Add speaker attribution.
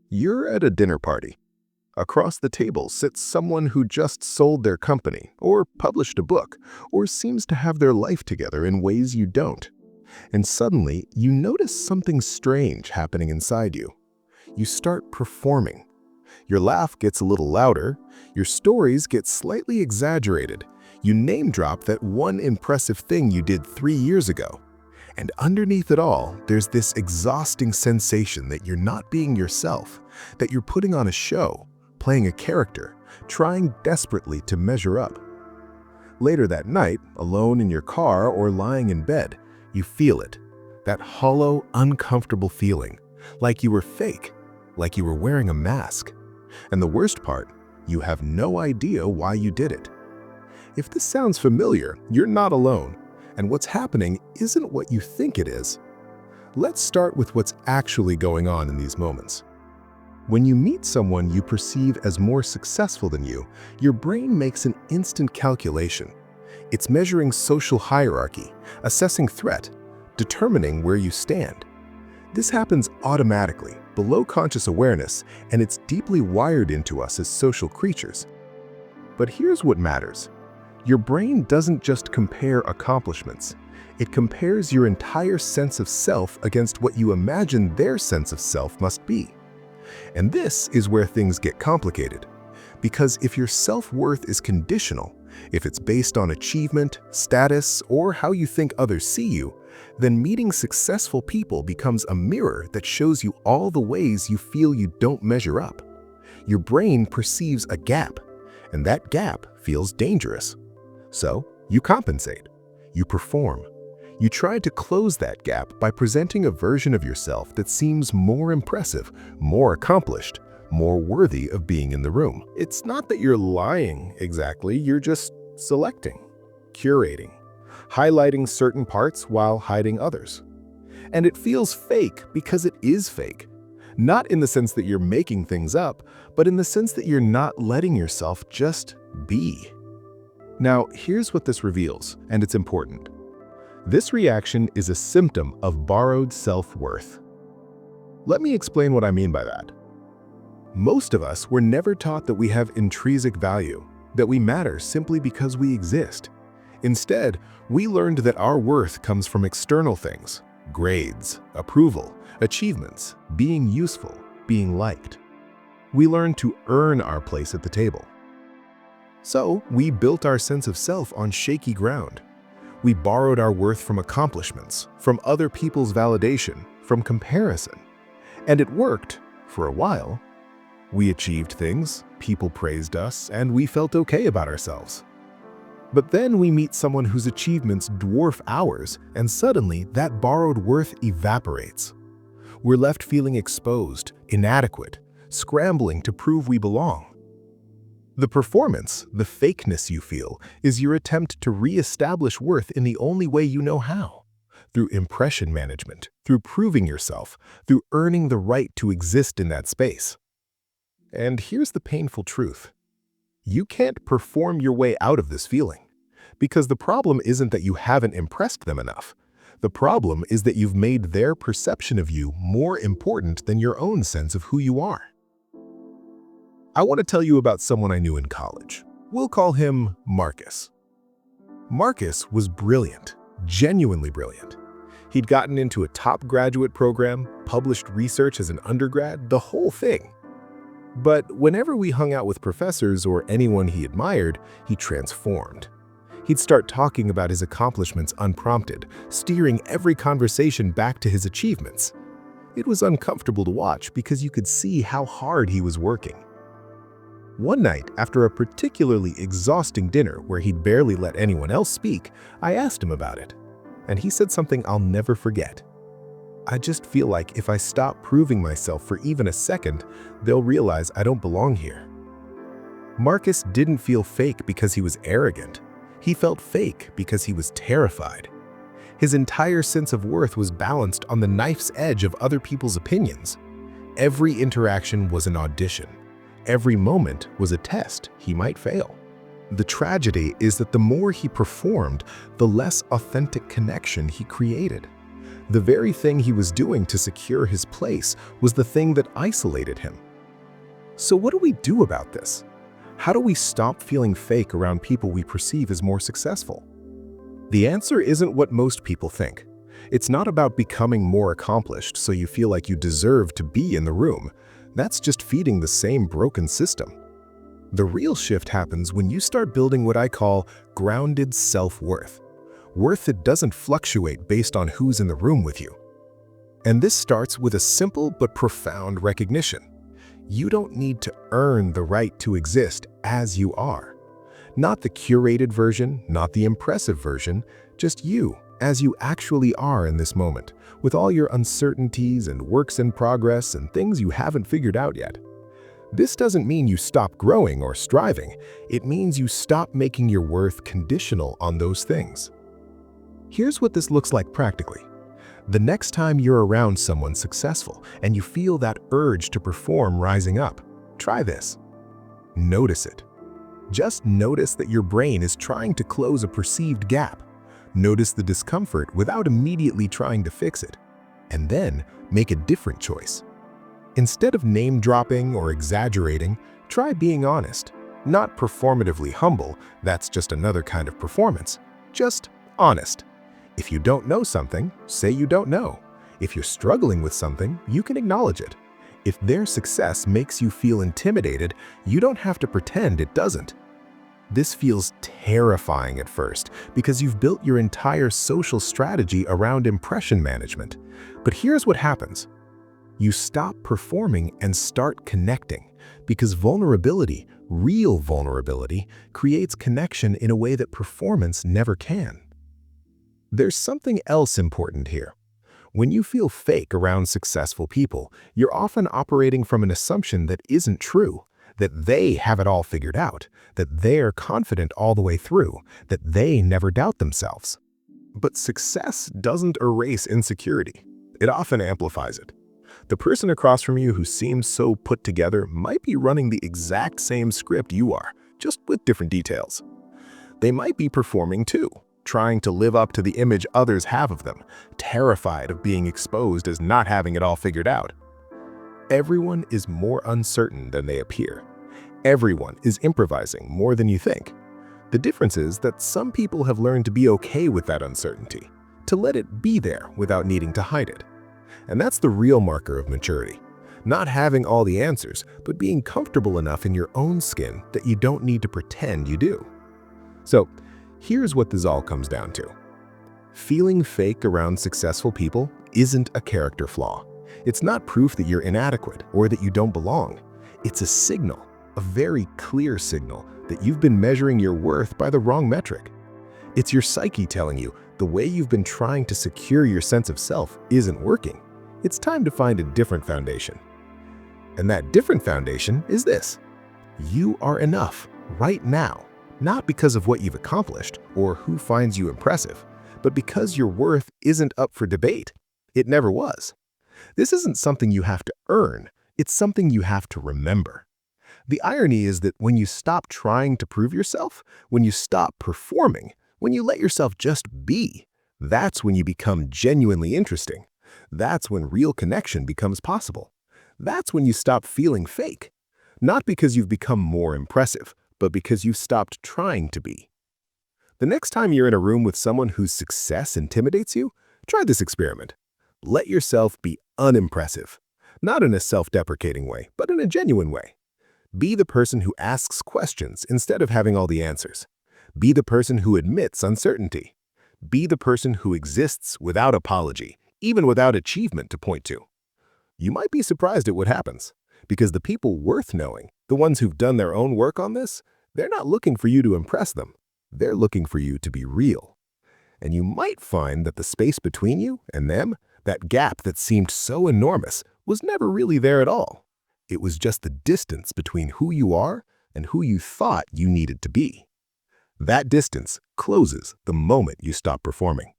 Speaker 1: You're at a dinner party. Across the table sits someone who just sold their company, or published a book, or seems to have their life together in ways you don't. And suddenly, you notice something strange happening inside you. You start performing. Your laugh gets a little louder, your stories get slightly exaggerated, you name drop that one impressive thing you did 3 years ago. And underneath it all, there's this exhausting sensation that you're not being yourself, that you're putting on a show, playing a character, trying desperately to measure up. Later that night, alone in your car or lying in bed, you feel it. That hollow, uncomfortable feeling, like you were fake, like you were wearing a mask. And the worst part, you have no idea why you did it. If this sounds familiar, you're not alone. And what's happening isn't what you think it is. Let's start with what's actually going on in these moments. When you meet someone you perceive as more successful than you, your brain makes an instant calculation. It's measuring social hierarchy, assessing threat, determining where you stand. This happens automatically, below conscious awareness, and it's deeply wired into us as social creatures. But here's what matters. Your brain doesn't just compare accomplishments. It compares your entire sense of self against what you imagine their sense of self must be. And this is where things get complicated. Because if your self-worth is conditional, if it's based on achievement, status, or how you think others see you, then meeting successful people becomes a mirror that shows you all the ways you feel you don't measure up. Your brain perceives a gap, and that gap feels dangerous. So, you compensate. You perform. You try to close that gap by presenting a version of yourself that seems more impressive, more accomplished, more worthy of being in the room. It's not that you're lying exactly, you're just selecting, curating, highlighting certain parts while hiding others. And it feels fake because it is fake. Not in the sense that you're making things up, but in the sense that you're not letting yourself just be. Now, here's what this reveals, and it's important. This reaction is a symptom of borrowed self-worth. Let me explain what I mean by that. Most of us were never taught that we have intrinsic value, that we matter simply because we exist. Instead, we learned that our worth comes from external things: grades, approval, achievements, being useful, being liked. We learned to earn our place at the table. So, we built our sense of self on shaky ground. We borrowed our worth from accomplishments, from other people's validation, from comparison. And it worked for a while. We achieved things, people praised us, and we felt okay about ourselves. But then we meet someone whose achievements dwarf ours, and suddenly that borrowed worth evaporates. We're left feeling exposed, inadequate, scrambling to prove we belong. The performance, the fakeness you feel, is your attempt to re-establish worth in the only way you know how. Through impression management, through proving yourself, through earning the right to exist in that space. And here's the painful truth. You can't perform your way out of this feeling. Because the problem isn't that you haven't impressed them enough. The problem is that you've made their perception of you more important than your own sense of who you are. I want to tell you about someone I knew in college. We'll call him Marcus. Marcus was brilliant, genuinely brilliant. He'd gotten into a top graduate program, published research as an undergrad, the whole thing. But whenever we hung out with professors or anyone he admired, he transformed. He'd start talking about his accomplishments unprompted, steering every conversation back to his achievements. It was uncomfortable to watch because you could see how hard he was working. One night, after a particularly exhausting dinner where he'd barely let anyone else speak, I asked him about it. And he said something I'll never forget. "I just feel like if I stop proving myself for even a second, they'll realize I don't belong here." Marcus didn't feel fake because he was arrogant. He felt fake because he was terrified. His entire sense of worth was balanced on the knife's edge of other people's opinions. Every interaction was an audition. Every moment was a test he might fail. The tragedy is that the more he performed, the less authentic connection he created. The very thing he was doing to secure his place was the thing that isolated him. So what do we do about this? How do we stop feeling fake around people we perceive as more successful? The answer isn't what most people think. It's not about becoming more accomplished so you feel like you deserve to be in the room. That's just feeding the same broken system. The real shift happens when you start building what I call grounded self-worth. Worth that doesn't fluctuate based on who's in the room with you. And this starts with a simple but profound recognition. You don't need to earn the right to exist as you are. Not the curated version, not the impressive version, just you as you actually are in this moment, with all your uncertainties and works in progress and things you haven't figured out yet. This doesn't mean you stop growing or striving. It means you stop making your worth conditional on those things. Here's what this looks like practically. The next time you're around someone successful and you feel that urge to perform rising up, try this. Notice it. Just notice that your brain is trying to close a perceived gap. Notice the discomfort without immediately trying to fix it. And then make a different choice. Instead of name-dropping or exaggerating, try being honest. Not performatively humble, that's just another kind of performance. Just honest. If you don't know something, say you don't know. If you're struggling with something, you can acknowledge it. If their success makes you feel intimidated, you don't have to pretend it doesn't. This feels terrifying at first because you've built your entire social strategy around impression management. But here's what happens. You stop performing and start connecting because vulnerability, real vulnerability, creates connection in a way that performance never can. There's something else important here. When you feel fake around successful people, you're often operating from an assumption that isn't true, that they have it all figured out, that they're confident all the way through, that they never doubt themselves. But success doesn't erase insecurity. It often amplifies it. The person across from you who seems so put together might be running the exact same script you are, just with different details. They might be performing too, trying to live up to the image others have of them, terrified of being exposed as not having it all figured out. Everyone is more uncertain than they appear. Everyone is improvising more than you think. The difference is that some people have learned to be okay with that uncertainty, to let it be there without needing to hide it. And that's the real marker of maturity. Not having all the answers, but being comfortable enough in your own skin that you don't need to pretend you do. So, here's what this all comes down to. Feeling fake around successful people isn't a character flaw. It's not proof that you're inadequate or that you don't belong. It's a signal, a very clear signal, that you've been measuring your worth by the wrong metric. It's your psyche telling you the way you've been trying to secure your sense of self isn't working. It's time to find a different foundation. And that different foundation is this. You are enough right now, not because of what you've accomplished or who finds you impressive, but because your worth isn't up for debate. It never was. This isn't something you have to earn, it's something you have to remember. The irony is that when you stop trying to prove yourself, when you stop performing, when you let yourself just be, that's when you become genuinely interesting. That's when real connection becomes possible. That's when you stop feeling fake. Not because you've become more impressive, but because you've stopped trying to be. The next time you're in a room with someone whose success intimidates you, try this experiment. Let yourself be unimpressive. Not in a self-deprecating way, but in a genuine way. Be the person who asks questions instead of having all the answers. Be the person who admits uncertainty. Be the person who exists without apology, even without achievement to point to. You might be surprised at what happens, because the people worth knowing, the ones who've done their own work on this, they're not looking for you to impress them. They're looking for you to be real. And you might find that the space between you and them, that gap that seemed so enormous, was never really there at all. It was just the distance between who you are and who you thought you needed to be. That distance closes the moment you stop performing.